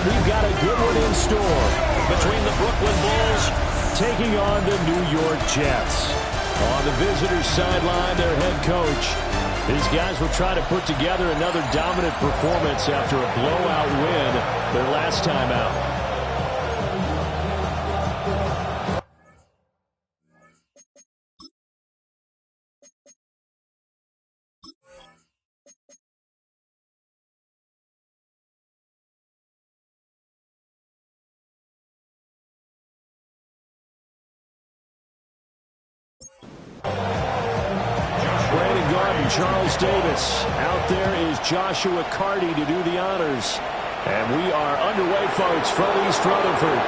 we've got a good one in store between the Brooklyn Bulls taking on the New York Jets. On the visitors' sideline, their head coach. These guys will try to put together another dominant performance after a blowout win their last time out. Brandon Garden, Charles Davis. Out there is Joshua Carty to do the honors. And we are underway, folks, from East Rutherford.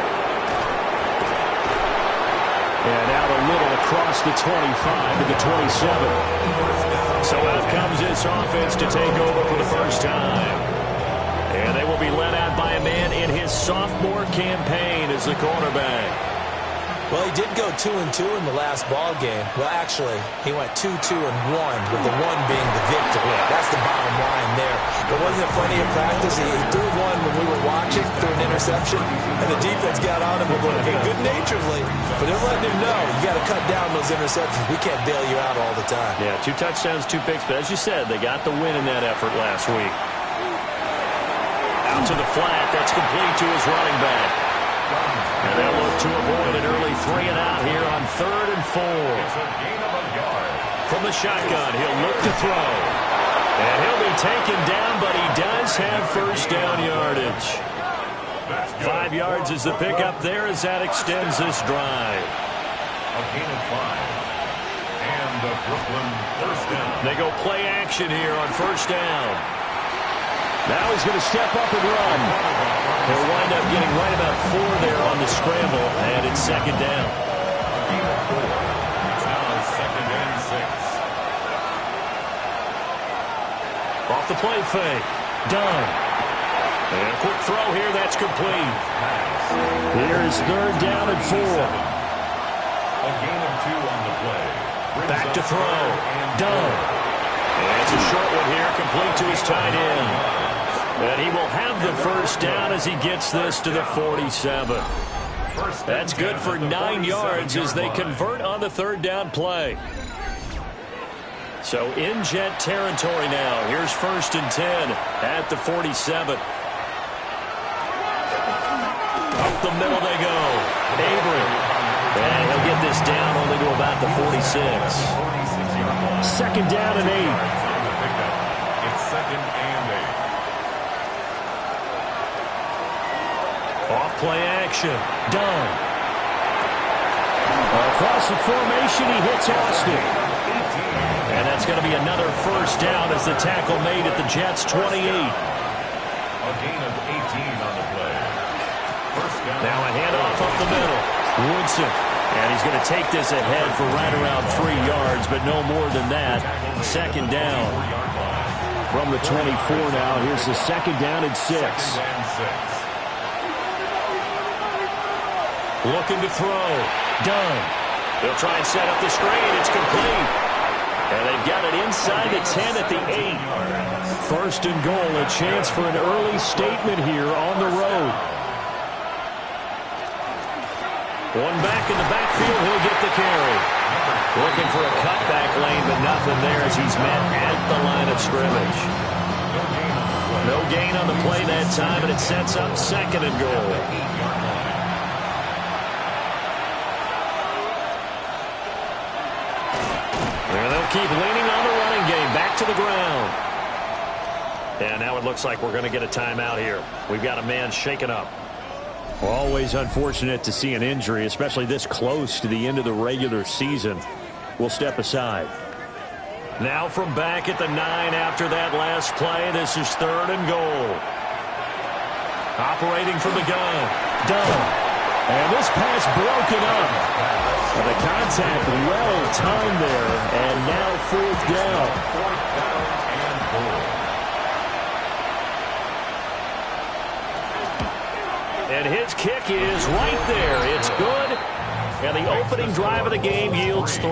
And out a little across the 25 to the 27. So out comes this offense to take over for the first time. And they will be led out by a man in his sophomore campaign as the quarterback. Well, he did go 2-2 in the last ball game. Well, actually, he went 2-2-1, with the one being the victory. That's the bottom line there. There wasn't plenty of practice. He threw one when we were watching, threw an interception, and the defense got on him good-naturedly. But they're letting him know, you got to cut down those interceptions. We can't bail you out all the time. Yeah, 2 touchdowns, 2 picks. But as you said, they got the win in that effort last week. Out to the flat. That's complete to his running back. And they'll look to avoid an early 3-and-out here on 3rd and 4. From the shotgun, he'll look to throw. And he'll be taken down, but he does have first down yardage. 5 yards is the pickup there as that extends this drive. A gain of 5. And the Brooklyn first down. They go play action here on first down. Now he's going to step up and run. He'll wind up getting right about 4 there on the scramble, and it's second down. A gain of 4. It's now 2nd and 6. Off the play fake. Done. And a quick throw here. That's complete. Here is 3rd down and 4. A gain of 2 on the play. Back to throw. Done. And it's a short one here, complete to his tight end. And he will have the first down as he gets this to the 47. That's good for 9 yards as they convert on the 3rd down play. So in Jet territory now. Here's 1st and 10 at the 47. Up the middle they go. Avery. And he'll get this down only to about the 46. 2nd down and 8. It's 2nd and 8. Off play action. Done. Across the formation, he hits Austin. And that's going to be another first down as the tackle made at the Jets' 28. A gain of 18 on the play. First down. Now a handoff up the middle. Woodson. And he's going to take this ahead for right around 3 yards, but no more than that. 2nd down. From the 24 now, here's the 2nd down and 6. Looking to throw. Done. They'll try and set up the screen. It's complete. And they've got it inside the 10 at the 8. 1st and goal, a chance for an early statement here on the road. One back in the backfield, he'll get the carry. Looking for a cutback lane, but nothing there as he's met at the line of scrimmage. No gain on the play that time, and it sets up 2nd and goal. And they'll keep leaning on the running game. Back to the ground. And now it looks like we're going to get a timeout here. We've got a man shaken up. Always unfortunate to see an injury, especially this close to the end of the regular season. We'll step aside. Now from back at the 9 after that last play, this is 3rd and goal. Operating from the gun. Done. And this pass broken up. And the contact well timed there. And now 4th down. And his kick is right there. It's good. And the opening drive of the game yields 3.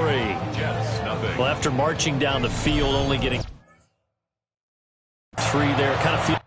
Well, after marching down the field, only getting 3 there, kind of feels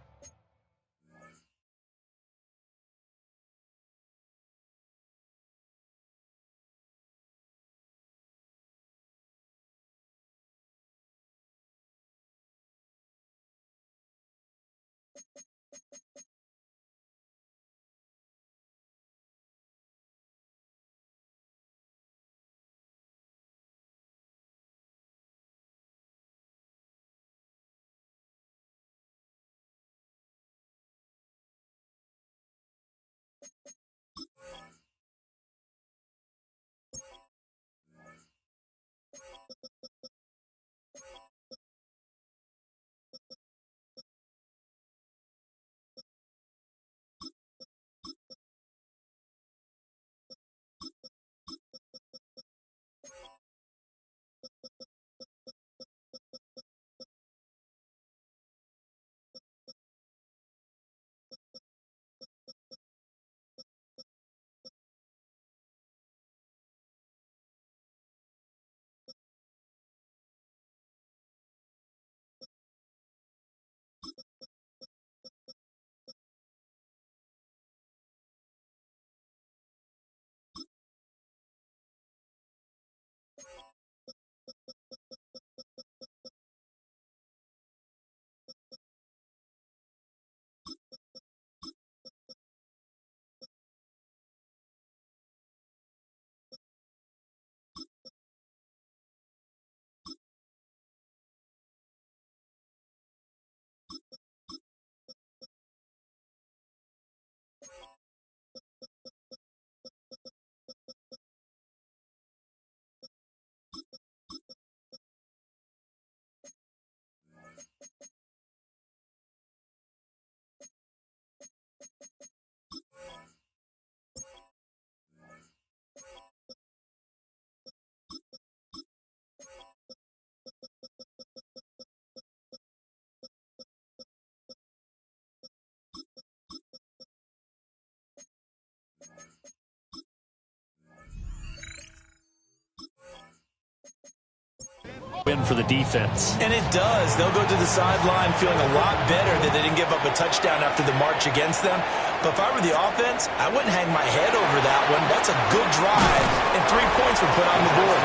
win for the defense. And it does. They'll go to the sideline feeling a lot better that they didn't give up a touchdown after the march against them. But if I were the offense, I wouldn't hang my head over that one. That's a good drive, and 3 points were put on the board.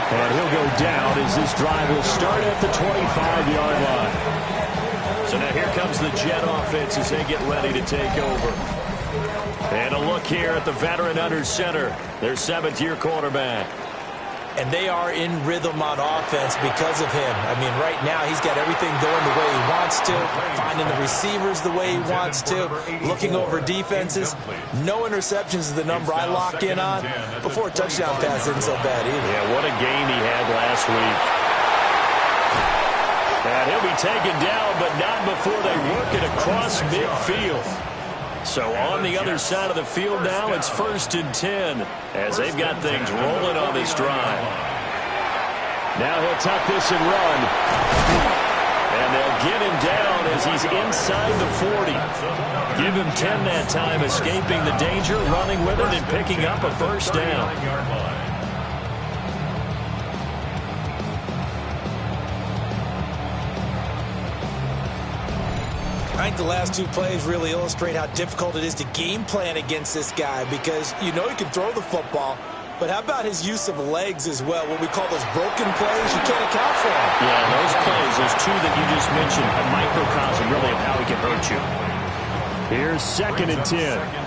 And he'll go down as this drive will start at the 25-yard line. So now here comes the Jet offense as they get ready to take over. And a look here at the veteran under center, their 7th-year quarterback. And they are in rhythm on offense because of him. I mean, right now he's got everything going the way he wants to, finding the receivers the way he wants to, looking over defenses. No interceptions is the number I lock in on. Before a touchdown pass isn't so bad either. Yeah, what a game he had last week. And he'll be taken down, but not before they work it across midfield. So on the other side of the field now, it's 1st and 10 as they've got things rolling on this drive. Now he'll tuck this and run. And they'll get him down as he's inside the 40. Give him 10 that time, escaping the danger, running with it, and picking up a first down. I think the last 2 plays really illustrate how difficult it is to game plan against this guy because you know he can throw the football, but how about his use of legs as well? What we call those broken plays, you can't account for them. Yeah, those plays, those 2 that you just mentioned, a microcosm really of how he can hurt you. Here's 2nd and 10.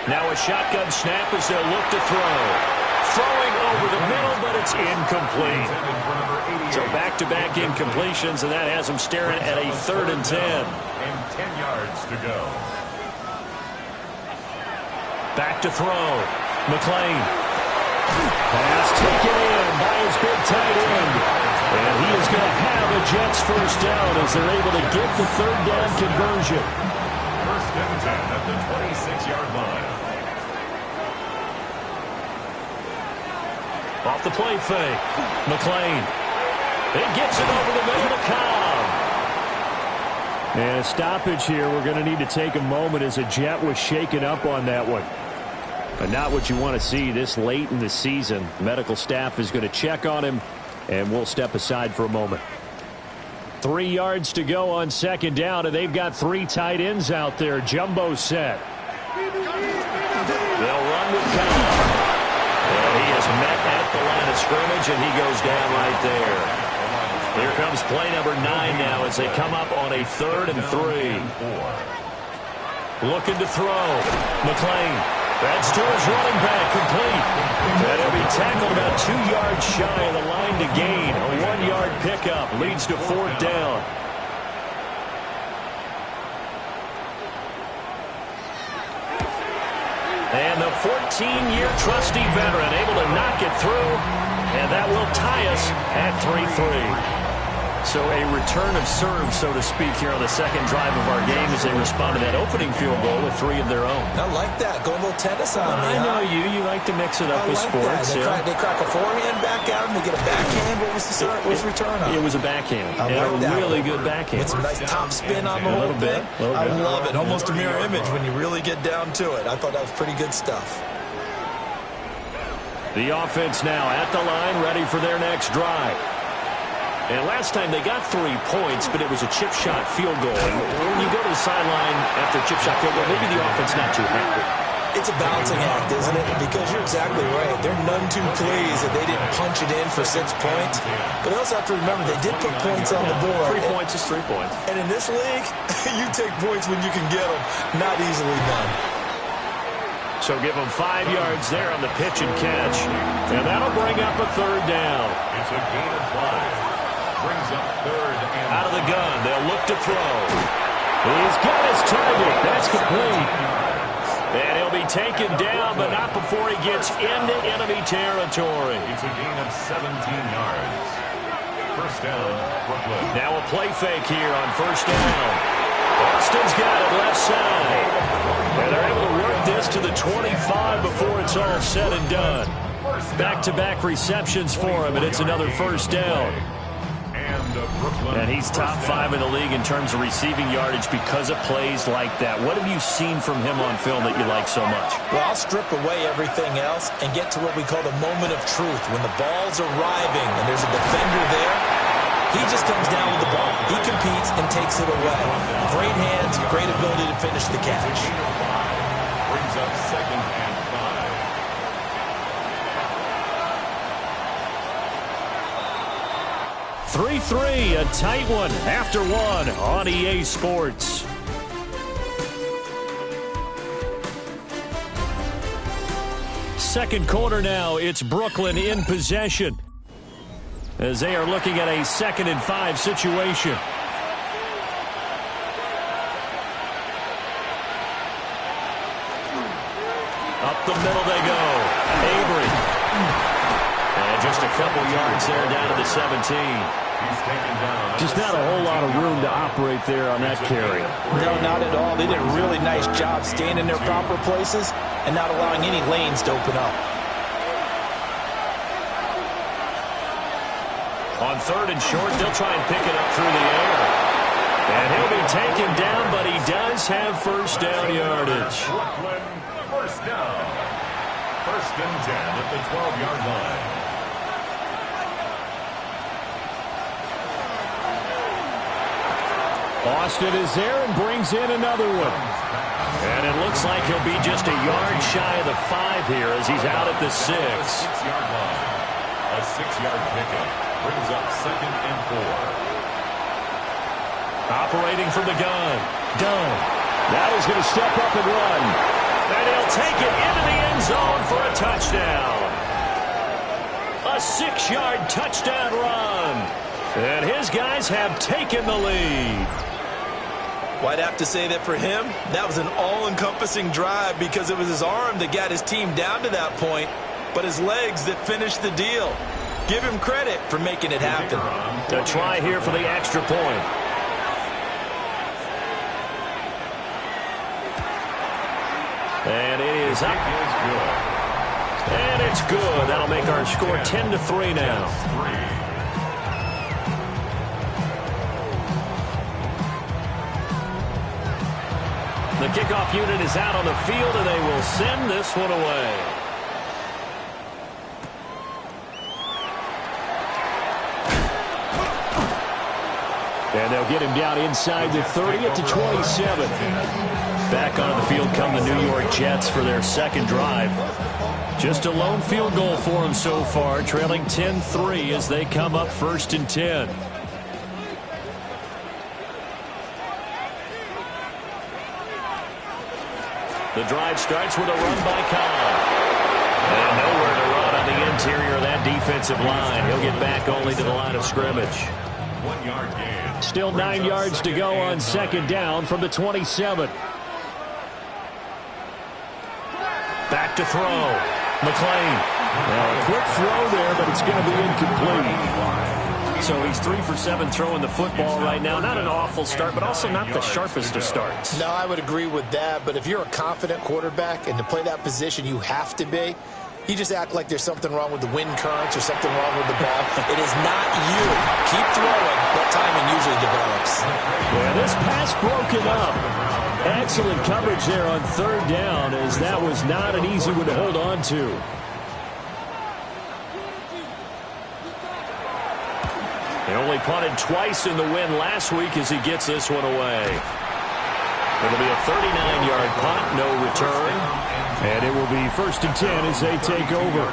Now a shotgun snap as they'll look to throw. Throwing over the middle, but it's incomplete. So back-to-back incompletions, and that has them staring at a 3rd and 10. And 10 yards to go. Back to throw. McClain. Pass taken in by his big tight end. And he is going to have a Jets first down as they're able to get the 3rd down conversion. 1st and 10 at the 26-yard line. Off the play fake. McClain. It gets it over the middle to Cobb. And a stoppage here. We're going to need to take a moment as a Jet was shaken up on that one. But not what you want to see this late in the season. Medical staff is going to check on him, and we'll step aside for a moment. 3 yards to go on 2nd down, and they've got 3 tight ends out there. Jumbo set. They'll run with Cobb. And he is met at the line of scrimmage, and he goes down right there. Here comes play number 9 now as they come up on a 3rd and 3. Looking to throw. McClain. That's to his running back, complete. And he'll be tackled about 2 yards shy of the line to gain. A 1-yard pickup leads to 4th down. And the 14-year trusty veteran able to knock it through. And that will tie us at 3-3. So a return of serve, so to speak, here on the 2nd drive of our game as they respond to that opening field goal with 3 of their own. I like that. Go a little tennis on me. I know you. You like to mix it up with sports. They crack a forehand back out and they get a backhand. What was the return on? It was a backhand. I like that. Really good backhand. With some nice top spin on the whole thing. I love it. Almost a mirror image when you really get down to it. I thought that was pretty good stuff. The offense now at the line, ready for their next drive. And last time they got 3 points, but it was a chip shot field goal. And when you go to the sideline after a chip shot field goal, maybe the offense not too happy. It's a balancing act, isn't it? Because you're exactly right. They're none too pleased that they didn't punch it in for 6 points. But you also have to remember they did put points on the board. 3 points is 3 points. And in this league, you take points when you can get them. Not easily done. So give them 5 yards there on the pitch and catch. And that'll bring up a 3rd down. It's a gain of 5. Brings up 3rd and out of the gun. They'll look to throw. He's got his target. That's complete. And he'll be taken down, but not before he gets into enemy territory. It's a gain of 17 yards. First down, Brooklyn. Now a play fake here on 1st down. Austin's got it left side. And they're able to work this to the 25 before it's all said and done. Back-to-back receptions for him, and it's another 1st down. And And he's top 5 in the league in terms of receiving yardage because of plays like that. What have you seen from him on film that you like so much? Well, I'll strip away everything else and get to what we call the moment of truth. When the ball's arriving and there's a defender there, he just comes down with the ball. He competes and takes it away. Great hands, great ability to finish the catch. Brings up 2nd and 5. 3-3, a tight one after one on EA Sports. Second quarter now, it's Brooklyn in possession as they are looking at a 2nd and 5 situation. Up the middle they go. Avery. And just a couple yards there down to the 17. Just not a whole lot of room to operate there on that carry. No, not at all. They did a really nice job staying in their proper places and not allowing any lanes to open up. On 3rd and short, they'll try and pick it up through the air. And he'll be taken down, but he does have first down yardage. Brooklyn, first down. 1st and 10 at the 12-yard line. Austin is there and brings in another one. And it looks like he'll be just a yard shy of the 5 here as he's out at the 6. 6-yard line. A 6-yard pickup brings up 2nd and 4. Operating from the gun. Dunn. Now he's going to step up and run. And he'll take it into the end zone for a touchdown. A 6-yard touchdown run. And his guys have taken the lead. Well, I'd have to say that for him, that was an all-encompassing drive because it was his arm that got his team down to that point, but his legs that finished the deal. Give him credit for making it happen. A try here for the extra point. And it is up. And it's good. That'll make our score 10-3 now. The kickoff unit is out on the field, and they will send this one away. And they'll get him down inside the 30 at the 27. Back onto the field come the New York Jets for their 2nd drive. Just a lone field goal for them so far, trailing 10-3 as they come up 1st and 10. The drive starts with a run by Cobb. And nowhere to run on the interior of that defensive line. He'll get back only to the line of scrimmage. 1 yard gain. Still 9 yards to go on 2nd down from the 27. Back to throw. McClain. Now a quick throw there, but it's going to be incomplete. So he's 3 for 7 throwing the football right now. Not an awful start, but also not the sharpest of starts. No, I would agree with that. But if you're a confident quarterback and to play that position, you have to be. You just act like there's something wrong with the wind currents or something wrong with the ball. It is not you. Keep throwing, but timing usually develops. Yeah, this pass broken up. Excellent coverage there on 3rd down, as that was not an easy one to hold on to. He only punted twice in the win last week as he gets this one away. It'll be a 39-yard punt, no return. And it will be 1st and 10 as they take over.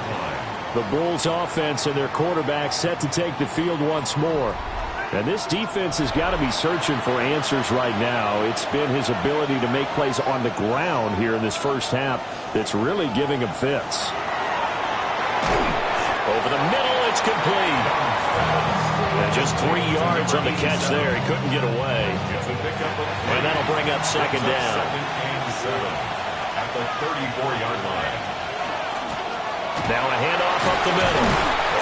The Bulls offense and their quarterback set to take the field once more. And this defense has got to be searching for answers right now. It's been his ability to make plays on the ground here in this first half that's really giving him fits. Over the middle, it's complete. And just 3 yards on the catch there. He couldn't get away. And that'll bring up 2nd down. 2nd and 7 at the 34-yard line. Now a handoff up the middle.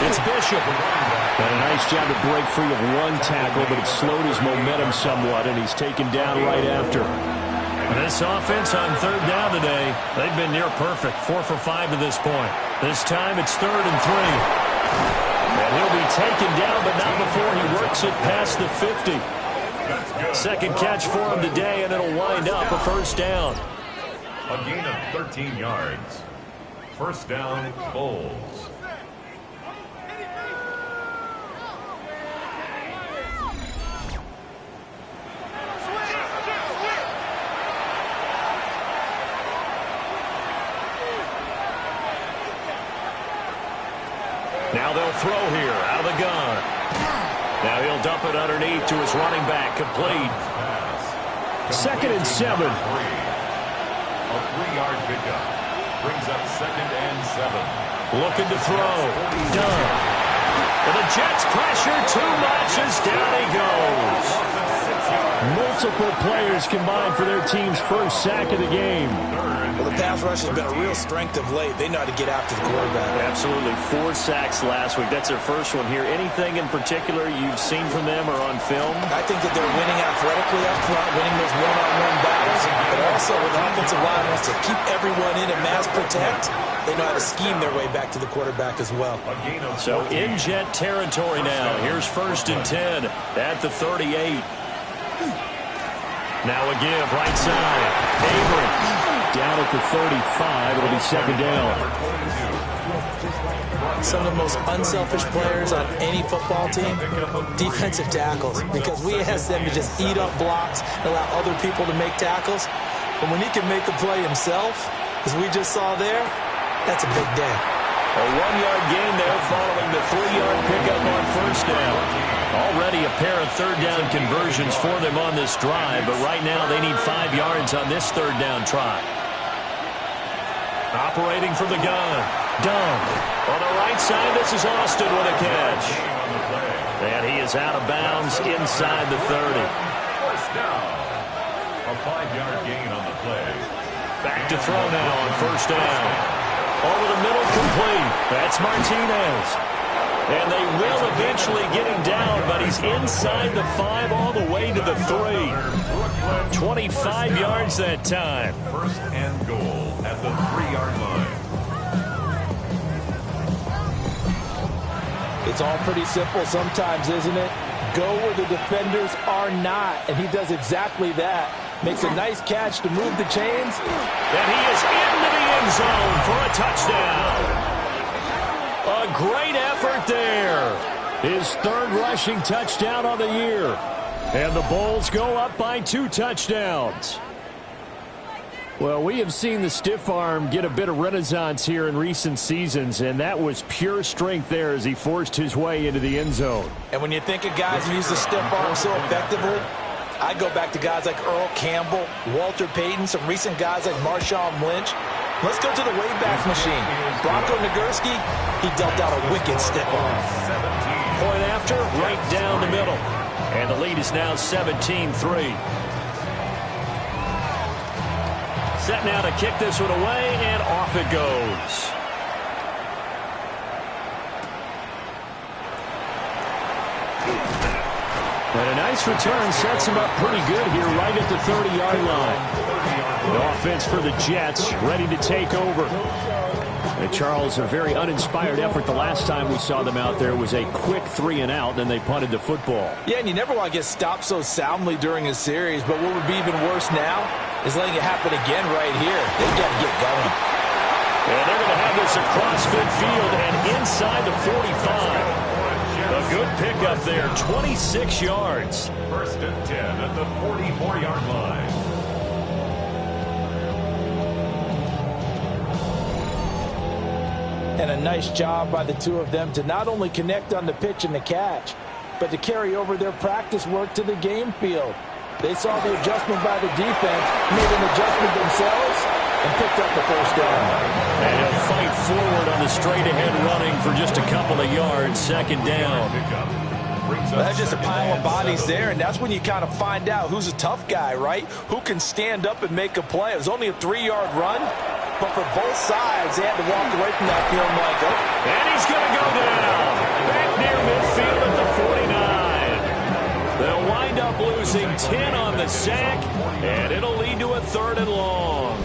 It's Bishop. And a nice job to break free of one tackle, but it slowed his momentum somewhat, and he's taken down right after. And this offense on 3rd down today, they've been near perfect. 4 for 5 to this point. This time it's 3rd and 3. And he'll be taken down, but not before he works makes it past the 50. Second catch for him today, and it'll wind up a first down. A gain of 13 yards. First down, Bulls. Now they'll throw here out of the gun. Now he'll dump it underneath to his running back. Complete. 2nd and 7. A 3-yard pickup. Brings up 2nd and 7. Looking to throw. Done. And the Jets pressure too much as down he goes. Multiple players combined for their team's first sack of the game. Well, the pass rush has been a real strength of late. They know how to get after the quarterback. Absolutely. 4 sacks last week. That's their first one here. Anything in particular you've seen from them or on film? I think that they're winning athletically up front, winning those one-on-one battles, but also with the offensive line wants to keep everyone in and mass protect. They know how to scheme their way back to the quarterback as well. So in Jet territory now. Here's 1st and 10 at the 38. Now a give right side. Avery down at the 35. It'll be 2nd down. Some of the most unselfish players on any football team, defensive tackles, because we ask them to just eat up blocks and allow other people to make tackles. But when he can make a play himself, as we just saw there, that's a big day. A 1-yard gain there following the 3-yard pickup on first down. Already a pair of 3rd down conversions for them on this drive, but right now they need 5 yards on this 3rd down try. Operating from the gun. Dunn. On the right side, this is Austin with a catch. And he is out of bounds inside the 30. First down. A 5-yard gain on the play. Back to throw now on first down. Over the middle, complete. That's Martinez. And they will eventually get him down, but he's inside the 5 all the way to the 3. 25 yards that time. First and goal at the 3-yard line. It's all pretty simple sometimes, isn't it? Go where the defenders are not, and he does exactly that. Makes a nice catch to move the chains. And he is into the end zone for a touchdown. A great effort there. His 3rd rushing touchdown on the year. And the Bulls go up by 2 touchdowns. Well, we have seen the stiff arm get a bit of renaissance here in recent seasons, and that was pure strength there as he forced his way into the end zone. And when you think of guys who use the stiff arm so effectively, I go back to guys like Earl Campbell, Walter Payton, some recent guys like Marshawn Lynch. Let's go to the Wayback Machine. Bronco Nagurski, he dealt out a wicked stiff arm. Point after, right down the middle. And the lead is now 17-3. Set now to kick this one away, and off it goes. And a nice return sets him up pretty good here right at the 30-yard line. The offense for the Jets ready to take over. And Charles, a very uninspired effort the last time we saw them out there was a quick 3-and-out, then they punted the football. Yeah, and you never want to get stopped so soundly during a series, but what would be even worse now is letting it happen again right here. They've got to get going. And they're going to have this across midfield and inside the 45. A good pickup there, 26 yards. First and 10 at the 44-yard line. And a nice job by the two of them to not only connect on the pitch and the catch, but to carry over their practice work to the game field. They saw the adjustment by the defense, made an adjustment themselves, and picked up the first down. And he'll fight forward on the straight-ahead running for just a couple of yards, 2nd down. That's just a pile of bodies there, and that's when you kind of find out who's a tough guy, right? Who can stand up and make a play. It was only a 3-yard run, but for both sides, they had to walk away from that feeling like, oh. And he's going to go down. Back near midfield at the 49. They'll wind up losing 10 on the sack, and it'll lead to a 3rd and long.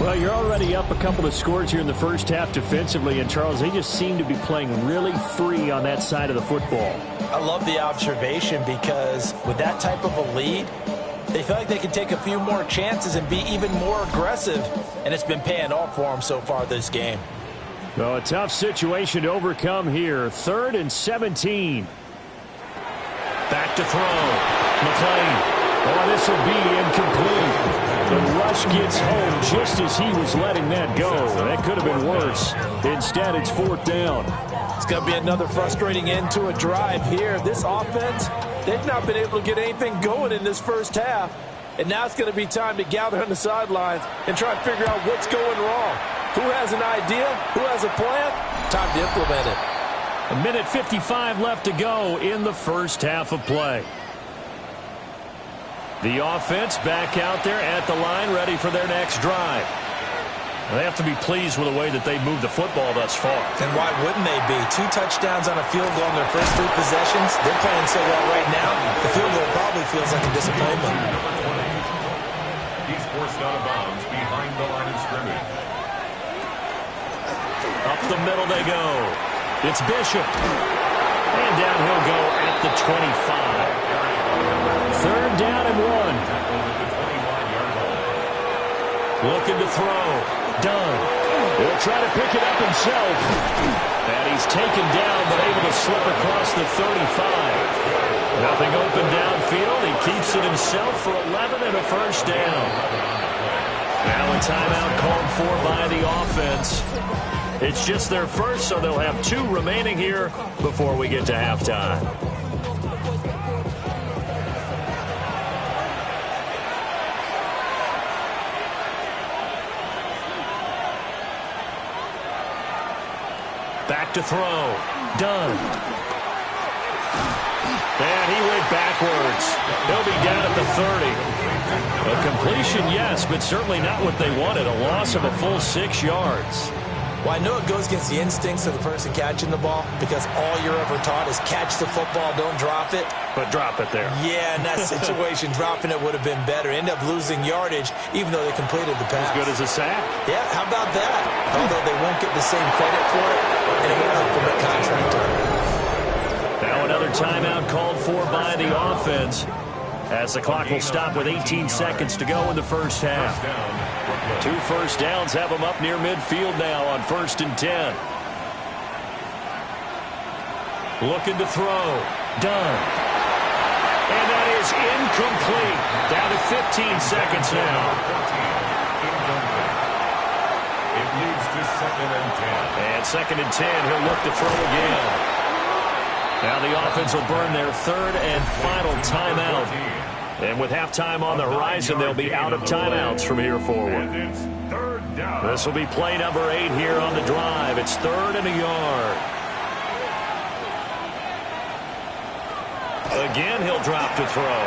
Well, you're already up a couple of scores here in the first half defensively, and Charles, they just seem to be playing really free on that side of the football. I love the observation because with that type of a lead, they feel like they can take a few more chances and be even more aggressive, and it's been paying off for them so far this game. Well, a tough situation to overcome here. 3rd and 17. Back to throw. McClain. Oh, this will be incomplete. The rush gets home just as he was letting that go. That could have been worse. Instead, it's 4th down. It's going to be another frustrating end to a drive here. This offense, they've not been able to get anything going in this first half. And now it's going to be time to gather on the sidelines and try and figure out what's going wrong. Who has an idea? Who has a plan? Time to implement it. 1:55 left to go in the first half of play. The offense back out there at the line, ready for their next drive. They have to be pleased with the way that they've moved the football thus far. And why wouldn't they be? 2 touchdowns on a field goal in their first 3 possessions. They're playing so well right now, the field goal probably feels like a disappointment. He's forced out of bounds behind the line of scrimmage. Up the middle they go. It's Bishop. And down he'll go at the 25. 3rd down and 1. Looking to throw. Dunn. He'll try to pick it up himself. And he's taken down, but able to slip across the 35. Nothing open downfield. He keeps it himself for 11 and a first down. Now a timeout called for by the offense. It's just their first, so they'll have 2 remaining here before we get to halftime. Back to throw. Dunn. And he went backwards. He'll be down at the 30. A completion, yes, but certainly not what they wanted. A loss of a full 6 yards. Well, I know it goes against the instincts of the person catching the ball because all you're ever taught is catch the football, don't drop it. But drop it there. Yeah, in that situation, dropping it would have been better. End up losing yardage, even though they completed the pass. As good as a sack. Yeah, how about that? Although they won't get the same credit for it, and it won't help them at contract time. Now another timeout called for by the offense, as the clock will stop with 18 seconds to go in the first half. 2 first downs have them up near midfield now on 1st and 10. Looking to throw. Dunn. And that is incomplete. Down to 15 seconds now. It leads to 2nd and 10. And 2nd and 10, he'll look to throw again. Now the offense will burn their 3rd and final timeout. And with halftime on the horizon, they'll be out of timeouts from here forward. This will be play number 8 here on the drive. It's 3rd and a yard. Again, he'll drop to throw.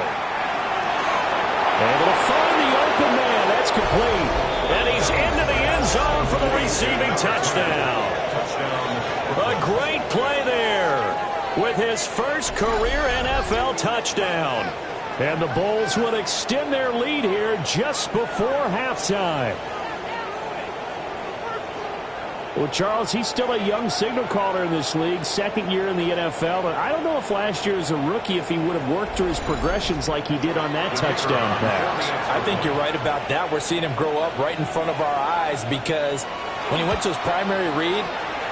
Able to find the open man. That's complete. And he's into the end zone for the receiving touchdown. A great play there with his first career NFL touchdown. And the Bulls will extend their lead here just before halftime. Well, Charles, he's still a young signal caller in this league, 2nd year in the NFL. But I don't know if last year as a rookie, if he would have worked through his progressions like he did on that touchdown pass. I think you're right about that. We're seeing him grow up right in front of our eyes because when he went to his primary read,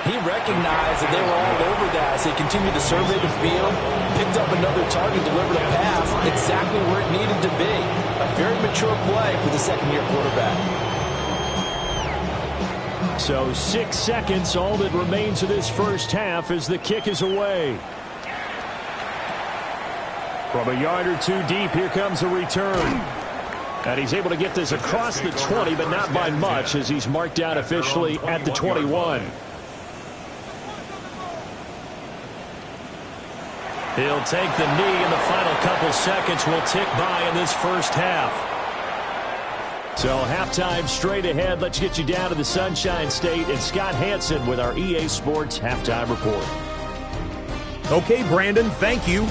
he recognized that they were all over that as he continued to survey the field, picked up another target, delivered a pass exactly where it needed to be. A very mature play for the 2nd-year quarterback. So 6 seconds, all that remains of this first half as the kick is away. From a yard or 2 deep, here comes a return. And he's able to get this across the 20, but not by much as he's marked out officially at the 21. He'll take the knee, and the final couple seconds will tick by in this first half. So halftime straight ahead. Let's get you down to the Sunshine State and Scott Hansen with our EA Sports Halftime Report. Okay, Brandon, thank you.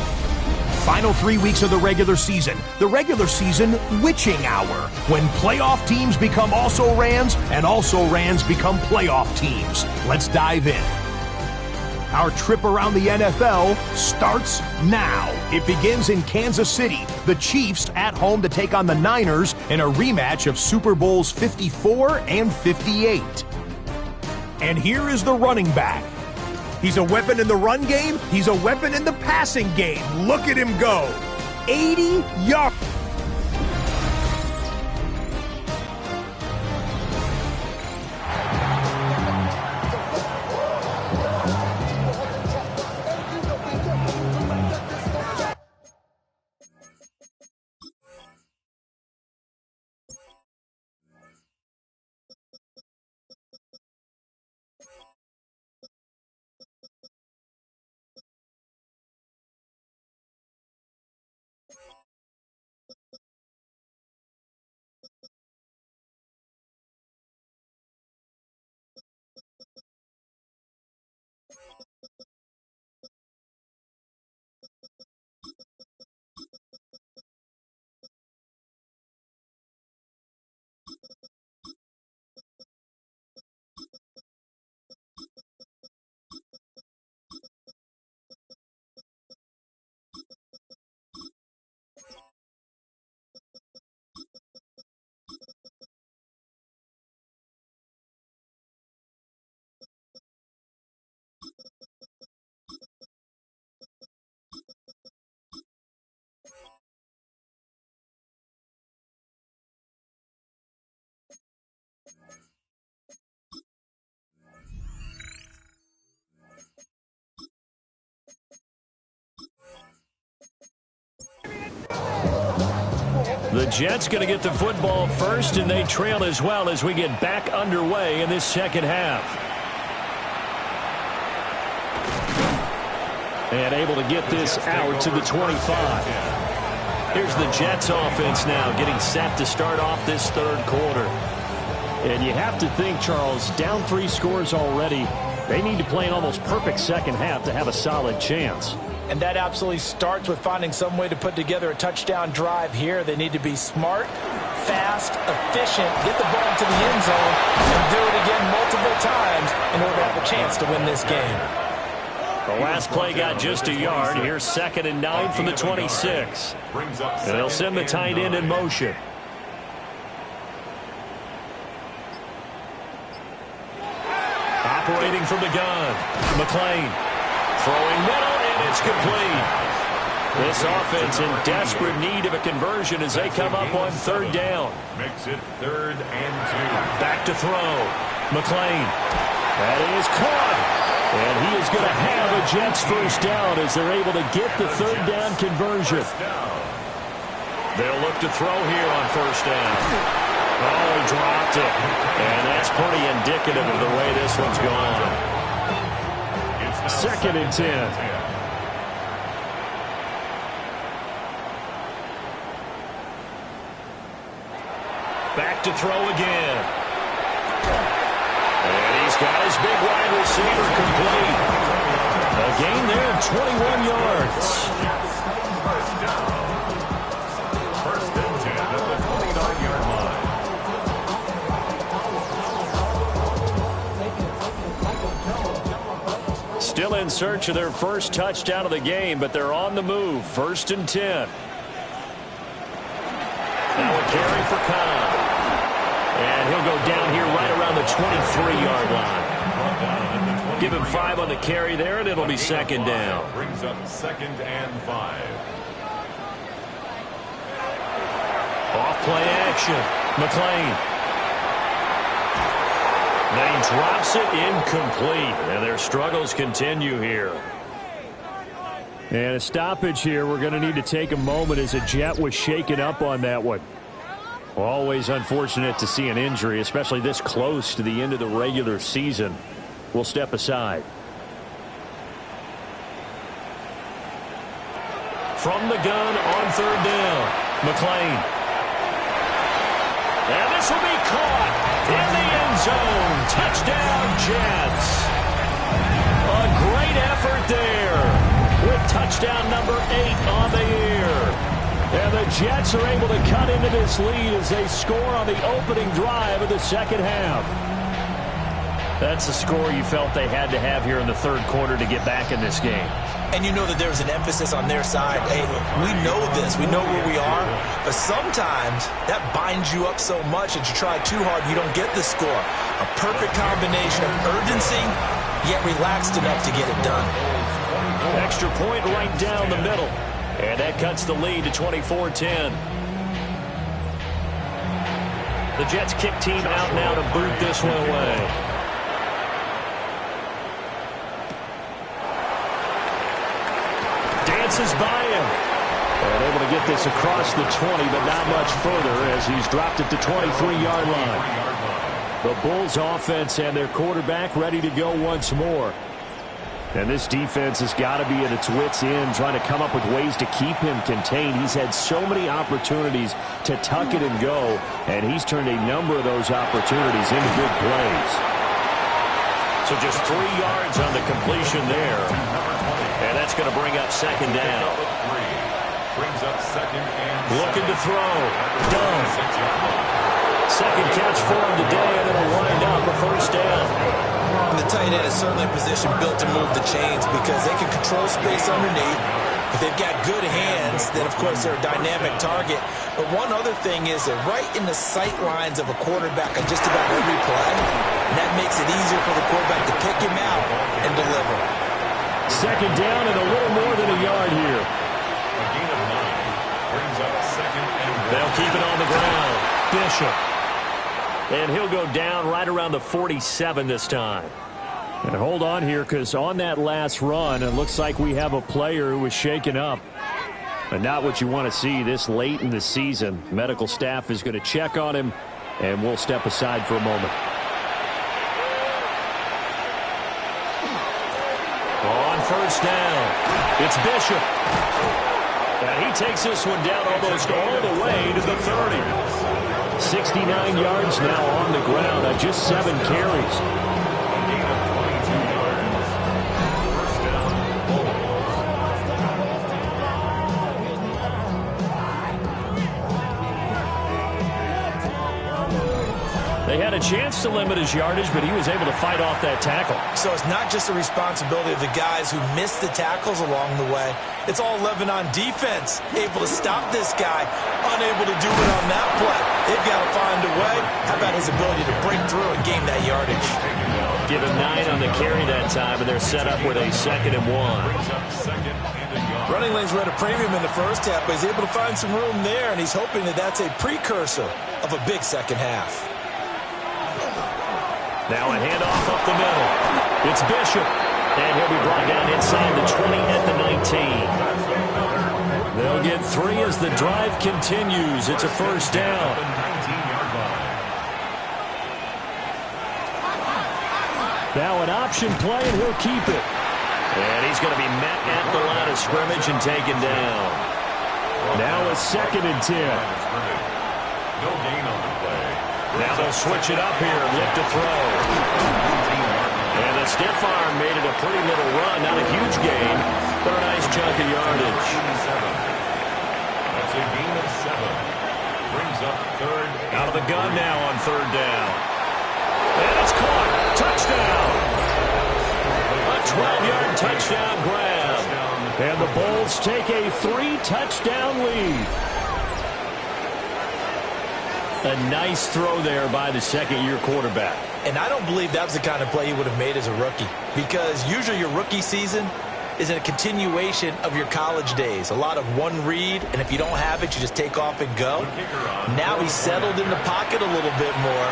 Final 3 weeks of the regular season. The regular season witching hour, when playoff teams become also-rans and also-rans become playoff teams. Let's dive in. Our trip around the NFL starts now. It begins in Kansas City. The Chiefs at home to take on the Niners in a rematch of Super Bowls 54 and 58. And here is the running back. He's a weapon in the run game. He's a weapon in the passing game. Look at him go. 80 yards. The Jets going to get the football first, and they trail as well as we get back underway in this second half. And able to get this out to the 25. Here's the Jets offense now getting set to start off this third quarter. And you have to think, Charles, down 3 scores already. They need to play an almost perfect second half to have a solid chance. And that absolutely starts with finding some way to put together a touchdown drive here. They need to be smart, fast, efficient, get the ball to the end zone, and do it again multiple times in order to have a chance to win this game. The last play got just a yard. Here's 2nd and 9 from the 26. And they'll send the tight end in motion. Operating from the gun, McClain. Throwing middle, and it's complete. This offense in desperate need of a conversion as they come up on 3rd down. Makes it 3rd and 2. Back to throw. McClain. That is caught. And he is going to have a Jets first down as they're able to get the 3rd down conversion. They'll look to throw here on 1st down. Oh, he dropped it. And that's pretty indicative of the way this one's gone. 2nd and 10. Back to throw again. And he's got his big wide receiver complete. A gain there of 21 yards. First down. 1st and 10 at the 29-yard line. Still in search of their first touchdown of the game, but they're on the move. 1st and 10. Now a carry for Khan. And he'll go down here right around the 23-yard line. Give him 5 on the carry there, and it'll be 2nd down. Brings up 2nd and 5. Off play action. McClain. Then he drops it incomplete. And their struggles continue here. And a stoppage here. We're going to need to take a moment as a Jet was shaken up on that one. Always unfortunate to see an injury, especially this close to the end of the regular season. We'll step aside. From the gun on 3rd down. McClain. And this will be caught in the end zone. Touchdown, Jets. A great effort there with touchdown number 8 on the year. And the Jets are able to cut into this lead as they score on the opening drive of the second half. That's the score you felt they had to have here in the third quarter to get back in this game. And you know that there's an emphasis on their side. Hey, we know this. We know where we are. But sometimes that binds you up so much that you try too hard, you don't get the score. A perfect combination of urgency, yet relaxed enough to get it done. Extra point right down the middle. And that cuts the lead to 24-10. The Jets kick team out now to boot this one away. Dances by him. And able to get this across the 20, but not much further as he's dropped it to 23-yard line. The Bulls offense and their quarterback ready to go once more. And this defense has got to be at its wits' end, trying to come up with ways to keep him contained. He's had so many opportunities to tuck it and go, and he's turned a number of those opportunities into big plays. So just 3 yards on the completion there. And that's going to bring up second down. Looking to throw. Done. Second catch for him today, and it'll wind up a first down. The tight end is certainly a position built to move the chains because they can control space underneath. If they've got good hands, then, of course, they're a dynamic target. But one other thing is they're right in the sight lines of a quarterback on just about every play. And that makes it easier for the quarterback to pick him out and deliver. Second down and a little more than a yard here. A gain of 9 brings up second and 1. They'll keep it on the ground. Bishop. And he'll go down right around the 47 this time. And hold on here, because on that last run, it looks like we have a player who was shaken up. And not what you want to see this late in the season. Medical staff is going to check on him, and we'll step aside for a moment. On first down, it's Bishop. And he takes this one down almost all the way to the 30. 69 yards now on the ground on just 7 carries. They had a chance to limit his yardage, but he was able to fight off that tackle. So it's not just the responsibility of the guys who missed the tackles along the way. It's all Lebanon defense, able to stop this guy, unable to do it on that play. They've got to find a way. How about his ability to break through and gain that yardage? Give him 9 on the carry that time, and they're set up with a 2nd and 1. Running lanes were at a premium in the first half, but he's able to find some room there, and he's hoping that that's a precursor of a big second half. Now a handoff up the middle. It's Bishop. And he'll be brought down inside the 20 at the 19. They'll get 3 as the drive continues. It's a first down. Now an option play, and he'll keep it. And he's going to be met at the line of scrimmage and taken down. Now a 2nd and 10. No gain on the play. Now they'll switch it up here and look to throw. And the stiff arm made it a pretty little run. Not a huge gain, but a nice chunk of yardage. That's a gain of 7. Brings up 3rd. Out of the gun now on 3rd down. And it's caught. Touchdown. A 12-yard touchdown grab. And the Bulls take a 3-touchdown lead. A nice throw there by the second-year quarterback. And I don't believe that was the kind of play he would have made as a rookie, because usually your rookie season is a continuation of your college days. A lot of one read, and if you don't have it, you just take off and go. Now he's settled in the pocket a little bit more,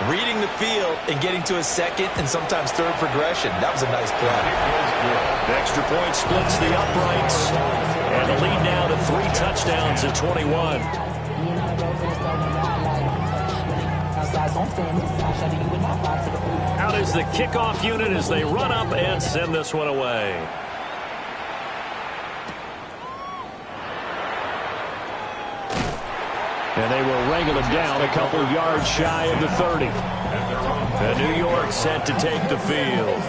reading the field and getting to a 2nd and sometimes 3rd progression. That was a nice play. The extra point splits the uprights, and the lead now to 3 touchdowns at 21. Out is the kickoff unit as they run up and send this one away. And they will wrangle it down a couple yards shy of the 30. And New York set to take the field.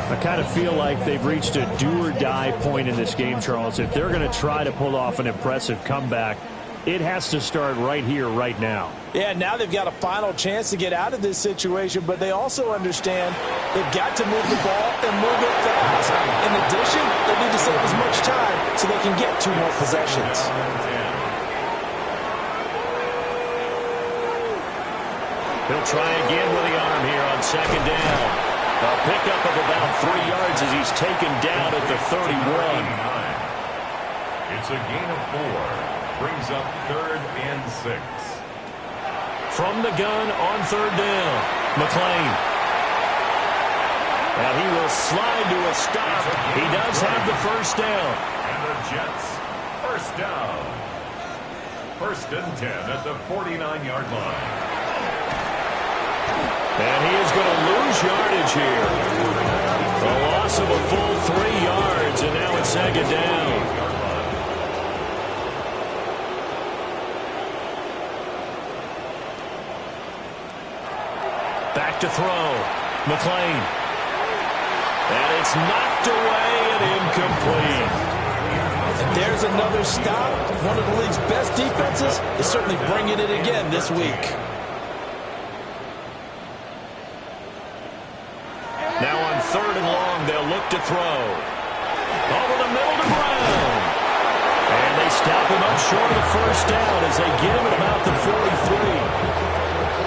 I kind of feel like they've reached a do-or-die point in this game, Charles. If they're going to try to pull off an impressive comeback, It has to start right here, right now. Yeah, now they've got a final chance to get out of this situation, but they also understand they've got to move the ball and move it fast. In addition, they need to save as much time so they can get 2 more possessions. He'll try again with the arm here on second down. A pickup of about 3 yards as he's taken down at the 31. It's a gain of 4. Brings up 3rd and 6. From the gun on 3rd down, McClain. And he will slide to a stop. He does have the first down. And the Jets, first down. 1st and 10 at the 49-yard line. And he is going to lose yardage here. A loss of a full 3 yards, and now it's 2nd down. Back to throw. McClain. And it's knocked away and incomplete. And there's another stop. One of the league's best defenses is certainly bringing it again this week. Now on 3rd and long, they'll look to throw. Over the middle to Brown. And they stop him up short of the first down as they get him at about the 43.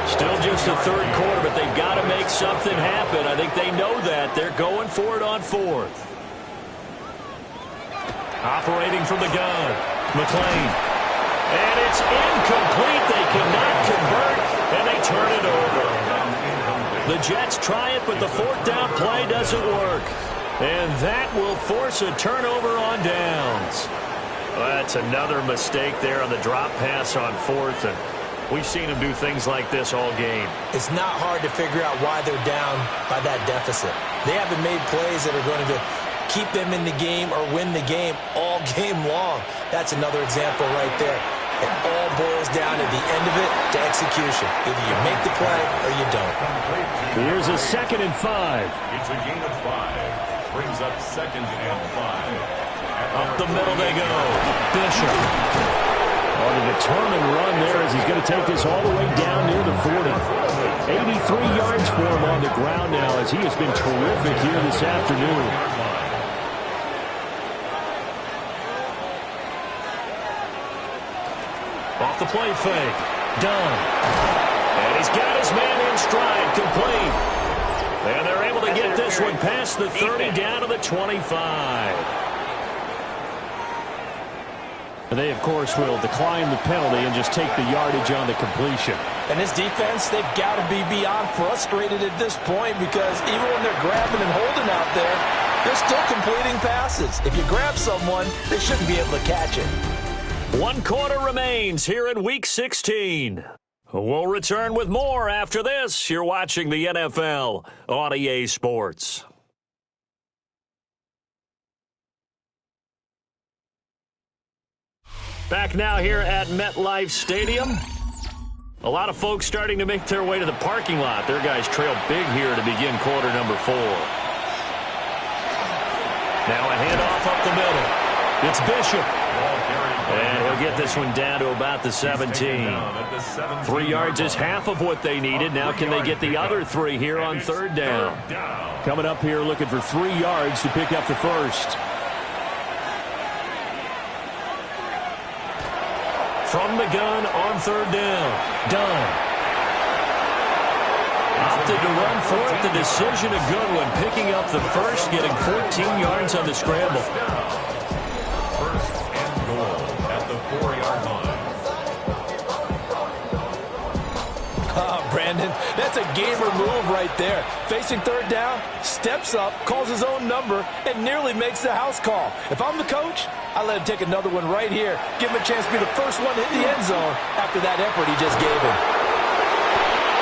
Still just the 3rd quarter, but they've got to make something happen. I think they know that. They're going for it on 4th. Operating from the gun, McClain. And it's incomplete. They cannot convert, and they turn it over. The Jets try it, but the 4th down play doesn't work. And that will force a turnover on downs. Well, that's another mistake there on the drop pass on 4th, and we've seen them do things like this all game. It's not hard to figure out why they're down by that deficit. They haven't made plays that are going to keep them in the game or win the game all game long. That's another example right there. It all boils down at the end of it to execution. Either you make the play or you don't. Here's a 2nd and 5. It's a gain of 5. Brings up 2nd and 5. Up the middle they go. Bishop. On a determined run there as he's going to take this all the way down near the 40. 83 yards for him on the ground now as he has been terrific here this afternoon. Off the play fake. Done. And he's got his man in stride, complete. And they're able to get this one past the 30 down to the 25. They, of course, will decline the penalty and just take the yardage on the completion. And this defense, they've got to be beyond frustrated at this point because even when they're grabbing and holding out there, they're still completing passes. If you grab someone, they shouldn't be able to catch it. 1 quarter remains here in Week 16. We'll return with more after this. You're watching the NFL on EA Sports. Back now here at MetLife Stadium. A lot of folks starting to make their way to the parking lot. Their guys trail big here to begin quarter number 4. Now a handoff up the middle. It's Bishop. And he'll get this one down to about the 17. 3 yards is half of what they needed. Now can they get the other 3 here on 3rd down? Coming up here looking for 3 yards to pick up the first. From the gun on 3rd down. Done. Opted to run for it. The decision a good one. Picking up the first, getting 14 yards on the scramble. 1st and goal at the 4-yard line. Brandon, that's a gamer move right there. Facing 3rd down, steps up, calls his own number, and nearly makes the house call. If I'm the coach, I let him take another one right here. Give him a chance to be the first one to hit the end zone after that effort he just gave him.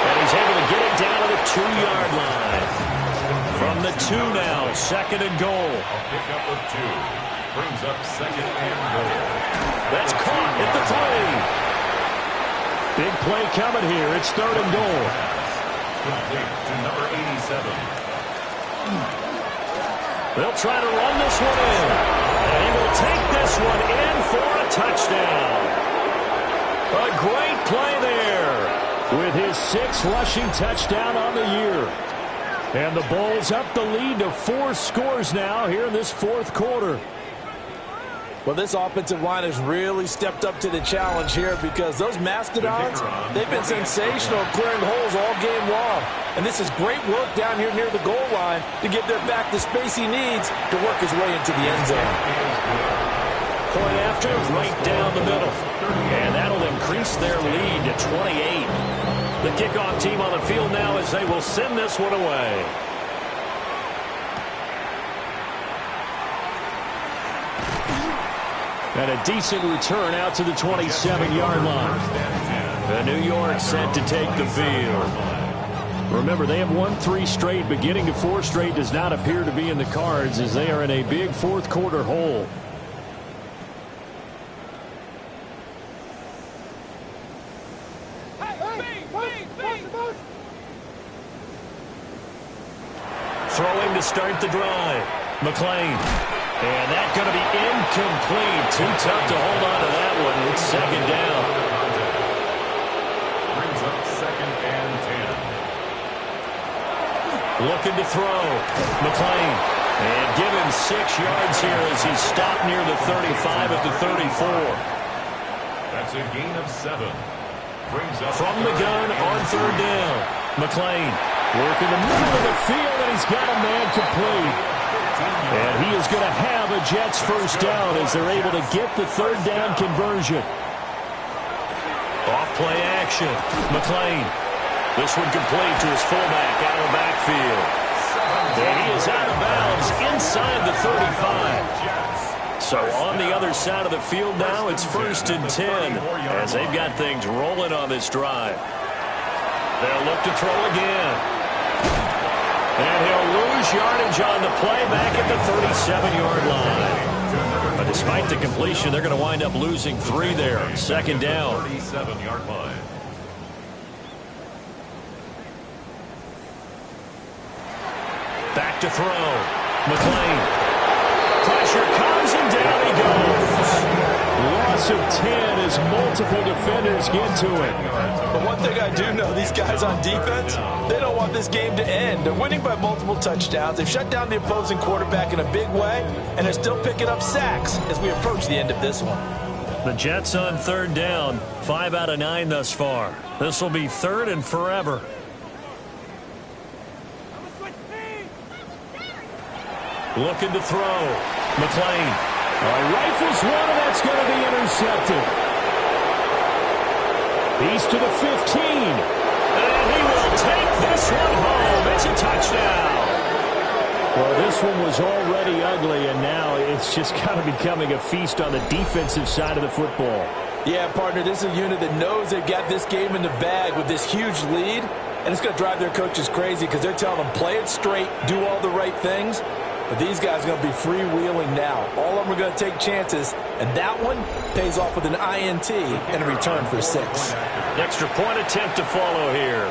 And he's able to get it down to the 2-yard line. From the 2 now, 2nd and goal. A pickup of 2. Brings up 2nd and goal. That's caught at the 3. Big play coming here. It's 3rd and goal. Complete to number 87. They'll try to run this one in. And he will take this one in for a touchdown. A great play there with his 6th rushing touchdown on the year. And the Bulls up the lead to 4 scores now here in this 4th quarter. Well, this offensive line has really stepped up to the challenge here because those Mastodons, they've been sensational clearing holes all game long. And this is great work down here near the goal line to give their back the space he needs to work his way into the end zone. Point after, right down the middle. And that'll increase their lead to 28. The kickoff team on the field now as they will send this one away. And a decent return out to the 27-yard line. And New York set to take the field. Remember, they have won 3 straight, but getting to 4 straight does not appear to be in the cards as they are in a big 4th quarter hole. Throwing to start the drive. McClain. And that's going to be incomplete. Too tough to hold on to that one. It's 2nd down. Brings up 2nd and 10. Looking to throw. McClain. And give him 6 yards here as he's stopped near the 35 at the 34. That's a gain of 7. Brings up from the gun on 3rd down. McClain working the middle of the field, and he's got a man complete. And he is going to have a Jets 1st down as they're able to get the 3rd down conversion. Off play action. McClain. This one complete to his fullback out of the backfield. And he is out of bounds inside the 35. So on the other side of the field now, it's 1st and 10 as they've got things rolling on this drive. They'll look to throw again. And he'll lose yardage on the play back at the 37-yard line. But despite the completion, they're going to wind up losing 3 there. 2nd down. 37-yard line. Back to throw. McClain. Pressure comes and down he goes. Loss of 10 as multiple defenders get to it. But one thing I do know, these guys on defense, they don't want this game to end. They're winning by multiple touchdowns. They've shut down the opposing quarterback in a big way, and they're still picking up sacks as we approach the end of this one. The Jets on 3rd down, 5 out of 9 thus far. This will be 3rd and forever. Looking to throw. McClain. Rifles one, and that's going to be intercepted. He's to the 15. And he will take this one home. It's a touchdown. Well, this one was already ugly, and now it's just kind of becoming a feast on the defensive side of the football. Yeah, partner, this is a unit that knows they've got this game in the bag with this huge lead, and it's going to drive their coaches crazy because they're telling them play it straight, do all the right things. But these guys are going to be freewheeling now. All of them are going to take chances, and that one pays off with an INT and a return for 6. Extra point attempt to follow here.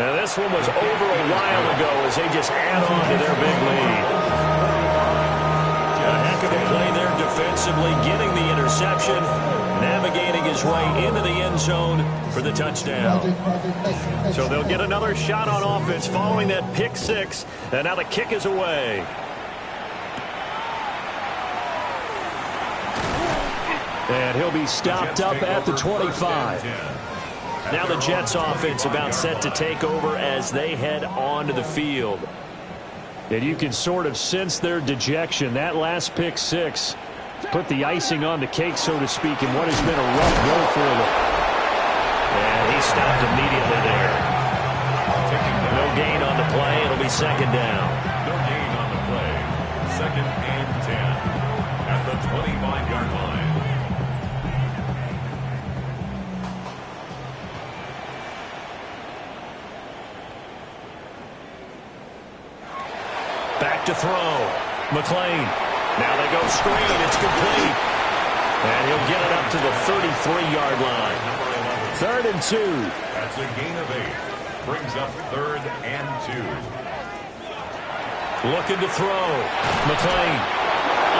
Now this one was over a while ago as they just add on to their big lead. A heck of a play there defensively, getting the interception, navigating his way into the end zone for the touchdown. So they'll get another shot on offense following that pick 6, and now the kick is away. And he'll be stopped up at the 25. Now the Jets offense about set to take over as they head onto the field. And you can sort of sense their dejection. That last pick 6 put the icing on the cake, so to speak, in what has been a rough go for them. And he stopped immediately there. No gain on the play. It'll be 2nd down. No gain on the play. 2nd and 10 at the 25-yard line. Back to throw. McClain. Now they go screen. It's complete. And he'll get it up to the 33-yard line. 3rd and 2. That's a gain of 8. Brings up 3rd and 2. Looking to throw. McClain.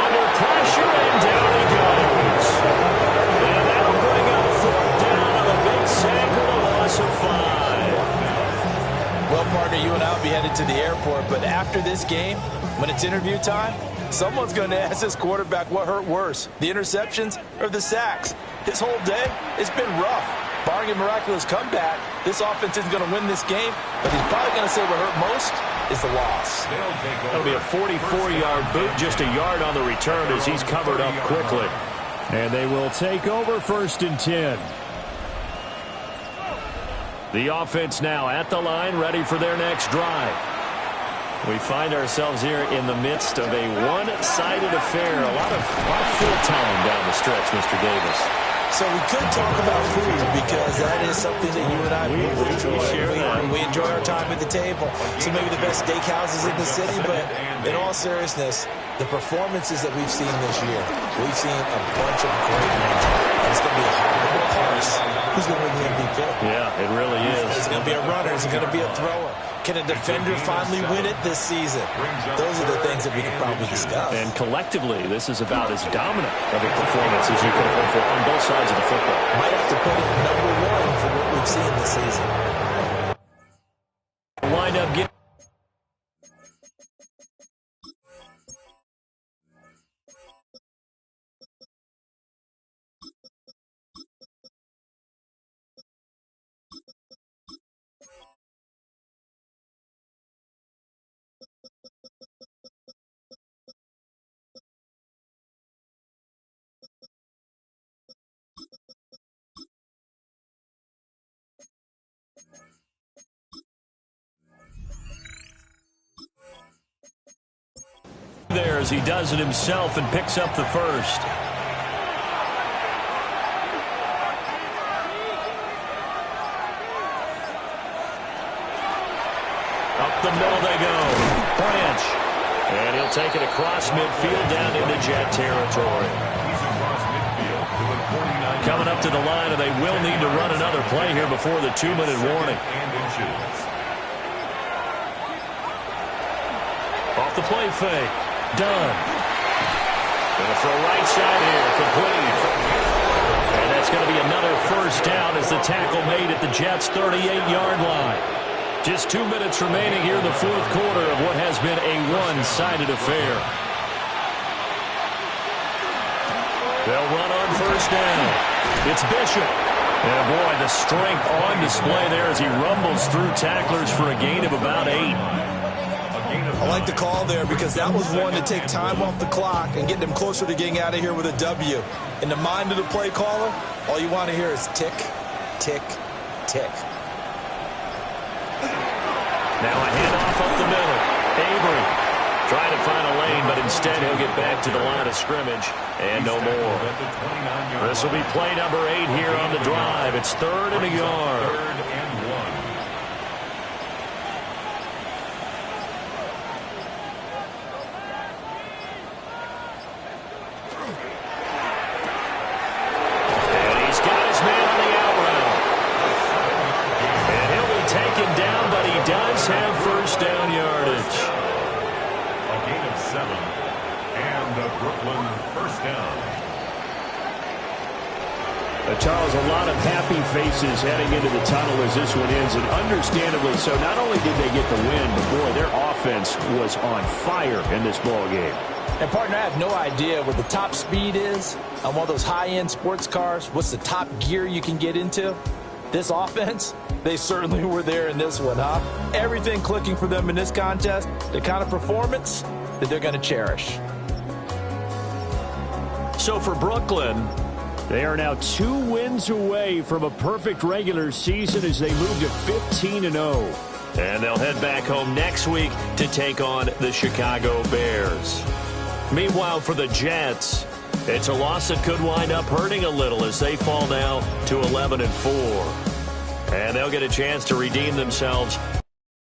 Under pressure, and down he goes. And that'll bring up fourth down on a big sack with a loss of 5. Well, partner, you and I will be headed to the airport, but after this game, when it's interview time, someone's going to ask this quarterback what hurt worse, the interceptions or the sacks. His whole day, it's been rough. Barring a miraculous comeback, this offense isn't going to win this game, but he's probably going to say what hurt most is the loss. That'll be a 44-yard boot, just a yard on the return as he's covered up quickly. And they will take over 1st and 10. The offense now at the line, ready for their next drive. We find ourselves here in the midst of a one-sided affair. A lot of full time down the stretch, Mr. Davis. So we could talk about food because that is something that you and I really enjoy. We enjoy our time at the table. So maybe the best steakhouses in the city, but in all seriousness, the performances that we've seen this year, we've seen a bunch of great ones. And it's going to be hard to parse who's going to win the MVP. Yeah, it really is. Is it going to be a runner? Is it going to be a thrower? Can a defender finally win it this season? Those are the things that we can probably discuss. And collectively, this is about as dominant of a performance as you can hope for on both sides of the football. Might have to put it #1 for what we've seen this season. Wind up getting. There as he does it himself and picks up the first. Up the middle they go. Branch. And he'll take it across midfield down into Jet territory. Coming up to the line, and they will need to run another play here before the 2-minute warning. Off the play fake. Done. Going to throw right side here. Complete. And that's going to be another first down as the tackle made at the Jets' 38-yard line. Just 2 minutes remaining here in the fourth quarter of what has been a one-sided affair. They'll run on first down. It's Bishop. And boy, the strength on display there as he rumbles through tacklers for a gain of about 8. I like the call there because that was one to take time off the clock and get them closer to getting out of here with a W. In the mind of the play caller, all you want to hear is tick, tick, tick. Now a handoff up the middle. Avery trying to find a lane, but instead he'll get back to the line of scrimmage and no more. This will be play number 8 here on the drive. It's 3rd and a yard. 3rd and 1. Does have first down yardage. A gain of 7. And the Brooklyn first down. Charles, a lot of happy faces heading into the tunnel as this one ends, and understandably so. Not only did they get the win, but boy, their offense was on fire in this ball game. And partner, I have no idea what the top speed is on one of those high-end sports cars. What's the top gear you can get into? This offense, they certainly were there in this one, huh? Everything clicking for them in this contest, the kind of performance that they're going to cherish. So for Brooklyn, they are now 2 wins away from a perfect regular season as they move to 15-0. And they'll head back home next week to take on the Chicago Bears. Meanwhile, for the Jets, it's a loss that could wind up hurting a little as they fall now to 11-4. And they'll get a chance to redeem themselves